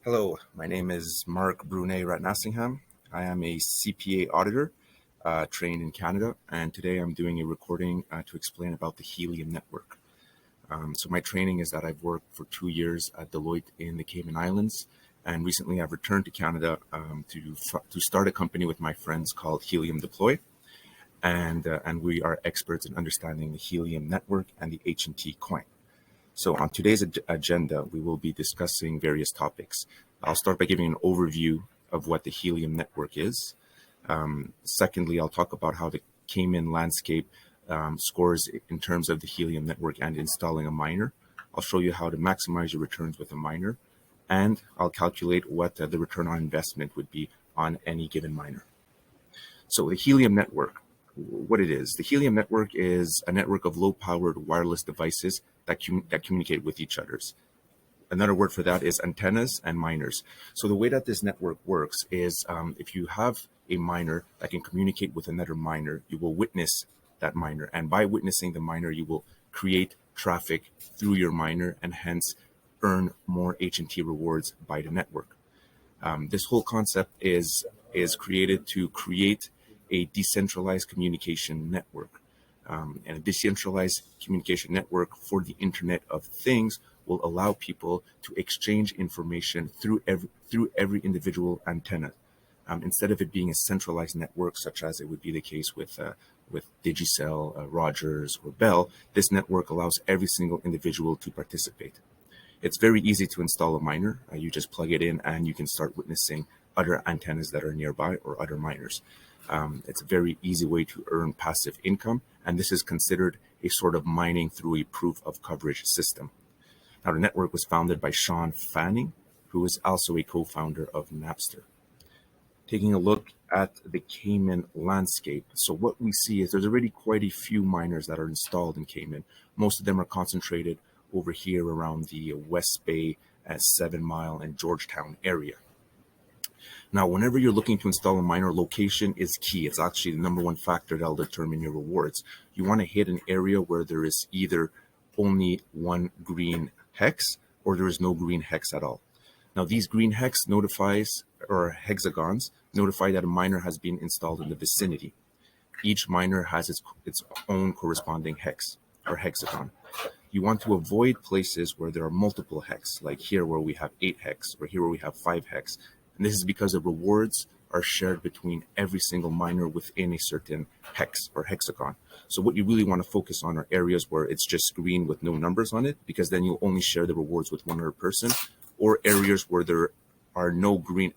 Hello, my name is Mark Brunet Ratnassingham. I am a CPA auditor trained in Canada, and today I'm doing a recording to explain about the Helium Network. So my training is that I've worked for 2 years at Deloitte in the Cayman Islands, and recently I've returned to Canada to start a company with my friends called Helium Deploy, and we are experts in understanding the Helium Network and the H&T coin. So on today's agenda, we will be discussing various topics. I'll start by giving an overview of what the Helium Network is. Secondly, I'll talk about how the Cayman Landscape scores in terms of the Helium Network and installing a miner. I'll show you how to maximize your returns with a miner, and I'll calculate what the return on investment would be on any given miner. So the Helium Network, what it is. The Helium Network is a network of low-powered wireless devices that communicate with each other. Another word for that is antennas and miners. So the way that this network works is if you have a miner that can communicate with another miner, you will witness that miner. And by witnessing the miner, you will create traffic through your miner and hence earn more H&T rewards by the network. This whole concept is created to create a decentralized communication network. And a decentralized communication network for the Internet of Things will allow people to exchange information through every individual antenna. Instead of it being a centralized network, such as it would be the case with Digicel, Rogers, or Bell, this network allows every single individual to participate. It's very easy to install a miner. You just plug it in and you can start witnessing other antennas that are nearby or other miners. It's a very easy way to earn passive income, and this is considered a sort of mining through a proof of coverage system. Now, the network was founded by Sean Fanning, who is also a co-founder of Napster. Taking a look at the Cayman Landscape. So what we see is there's already quite a few miners that are installed in Cayman. Most of them are concentrated over here around the West Bay, 7 Mile, and Georgetown area. Now, whenever you're looking to install a miner, location is key. It's actually the number one factor that'll determine your rewards. You want to hit an area where there is either only one green hex or there is no green hex at all. Now, these green hex hexagons notify that a miner has been installed in the vicinity. Each miner has its own corresponding hex or hexagon. You want to avoid places where there are multiple hex, like here where we have 8 hex or here where we have 5 hex. And this is because the rewards are shared between every single miner within a certain hex or hexagon. So what you really want to focus on are areas where it's just green with no numbers on it, because then you'll only share the rewards with one other person, or areas where there are no green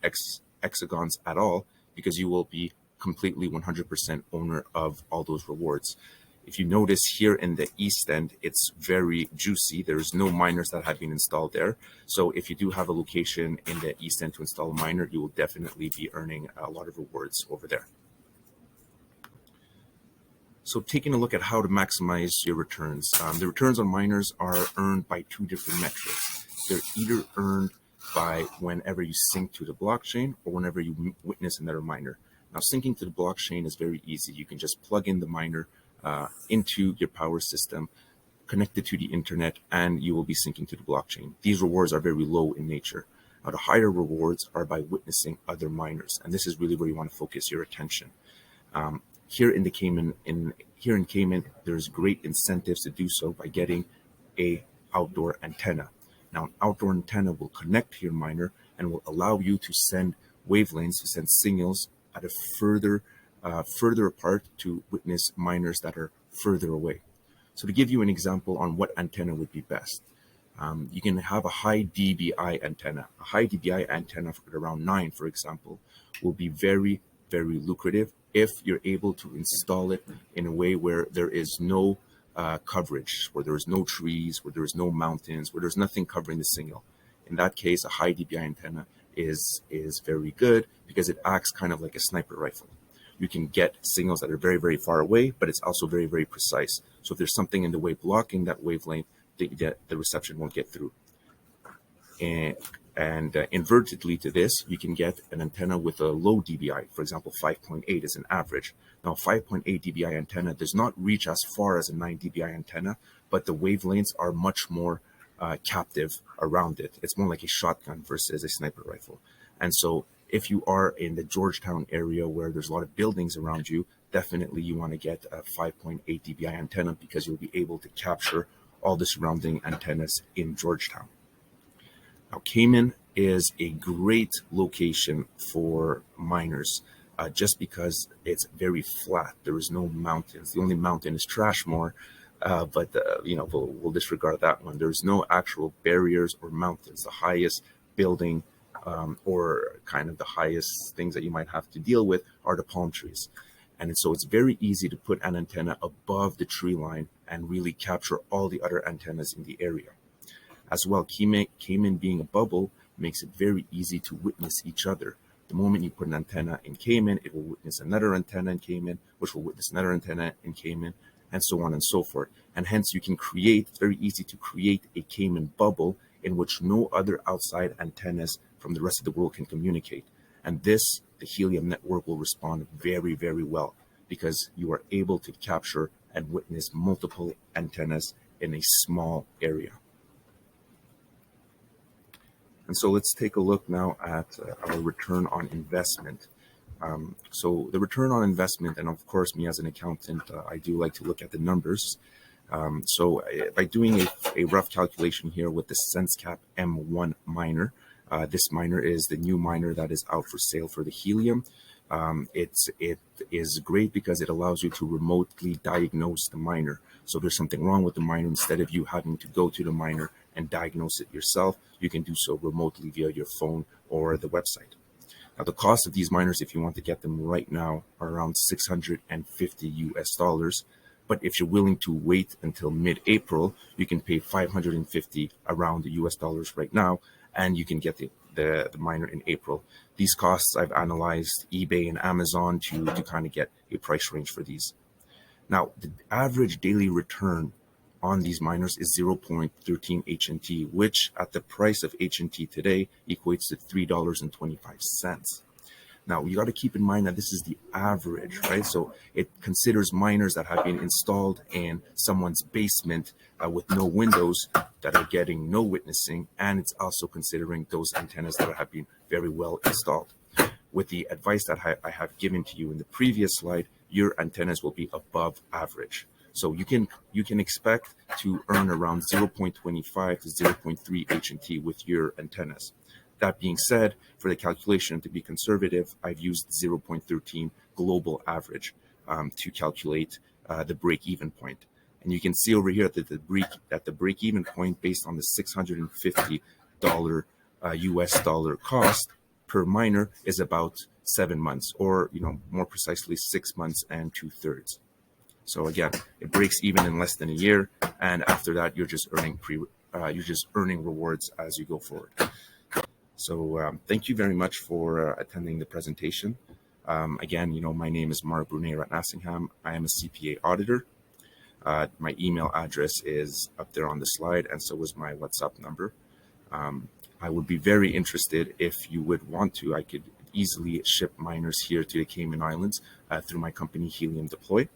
hexagons at all, because you will be completely 100% owner of all those rewards. If you notice here in the east end, it's very juicy. There's no miners that have been installed there. So if you do have a location in the east end to install a miner, you will definitely be earning a lot of rewards over there. So taking a look at how to maximize your returns. The returns on miners are earned by 2 different metrics. They're either earned by whenever you sync to the blockchain or whenever you witness another miner. Now, syncing to the blockchain is very easy. You can just plug in the miner into your power system, connect it to the internet, and you will be syncing to the blockchain. These rewards are very low in nature. Now, the higher rewards are by witnessing other miners, and this is really where you want to focus your attention. Here in Cayman, there's great incentives to do so by getting a outdoor antenna. Now, an outdoor antenna will connect to your miner and will allow you to send wavelengths, to send signals at a further apart to witness miners that are further away. So to give you an example on what antenna would be best, you can have a high dBi antenna. A high dBi antenna at around 9, for example, will be very, very lucrative if you're able to install it in a way where there is no coverage, where there is no trees, where there is no mountains, where there's nothing covering the signal. In that case, a high dBi antenna is very good because it acts kind of like a sniper rifle. You can get signals that are very, very far away, but it's also very, very precise. So if there's something in the way blocking that wavelength, the reception won't get through. And invertedly to this, you can get an antenna with a low dBi. For example, 5.8 is an average. Now, 5.8 dBi antenna does not reach as far as a 9 dBi antenna, but the wavelengths are much more captive around it. It's more like a shotgun versus a sniper rifle. And so if you are in the Georgetown area where there's a lot of buildings around you, definitely you want to get a 5.8 dBi antenna because you'll be able to capture all the surrounding antennas in Georgetown. Now, Cayman is a great location for miners just because it's very flat. There is no mountains. The only mountain is Trashmore, but we'll disregard that one. There's no actual barriers or mountains. The highest building or kind of the highest things that you might have to deal with are the palm trees. And so it's very easy to put an antenna above the tree line and really capture all the other antennas in the area. As well, Cayman being a bubble makes it very easy to witness each other. The moment you put an antenna in Cayman, it will witness another antenna in Cayman, which will witness another antenna in Cayman, and so on and so forth. And hence you can it's very easy to create a Cayman bubble in which no other outside antennas from the rest of the world can communicate. And the Helium network will respond very, very well because you are able to capture and witness multiple antennas in a small area. And so let's take a look now at our return on investment. So the return on investment, and of course, me as an accountant, I do like to look at the numbers. So by doing a rough calculation here with the SenseCap M1 miner, this miner is the new miner that is out for sale for the Helium. It is great because it allows you to remotely diagnose the miner. So there's something wrong with the miner. Instead of you having to go to the miner and diagnose it yourself, you can do so remotely via your phone or the website. Now, the cost of these miners, if you want to get them right now, are around $650 US. But if you're willing to wait until mid-April, you can pay $550 around the US dollars right now, and you can get the miner in April. These costs, I've analyzed eBay and Amazon to kind of get a price range for these. Now, the average daily return on these miners is 0.13 HNT, which at the price of HNT today equates to $3.25. Now, you got to keep in mind that this is the average, right? So it considers miners that have been installed in someone's basement with no windows that are getting no witnessing, and it's also considering those antennas that have been very well installed. With the advice that I have given to you in the previous slide, your antennas will be above average. So you can expect to earn around 0.25 to 0.3 HNT with your antennas. That being said, for the calculation, to be conservative, I've used 0.13 global average to calculate the break-even point. And you can see over here that the break-even point, based on the $650 US dollar cost per miner, is about 7 months, or more precisely 6 months and 2/3. So again, it breaks even in less than a year, and after that, you're just earning rewards as you go forward. So thank you very much for attending the presentation. Again, my name is Mark Brunet-Ratnassingham. I am a CPA auditor. My email address is up there on the slide, and so is my WhatsApp number. I would be very interested if you would want to. I could easily ship miners here to the Cayman Islands through my company, Helium Deploy.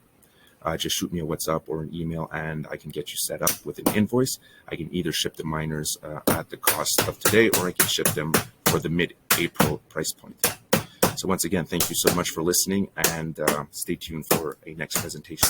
Just shoot me a WhatsApp or an email, and I can get you set up with an invoice. I can either ship the miners at the cost of today, or I can ship them for the mid-April price point. So once again, thank you so much for listening, and stay tuned for a next presentation.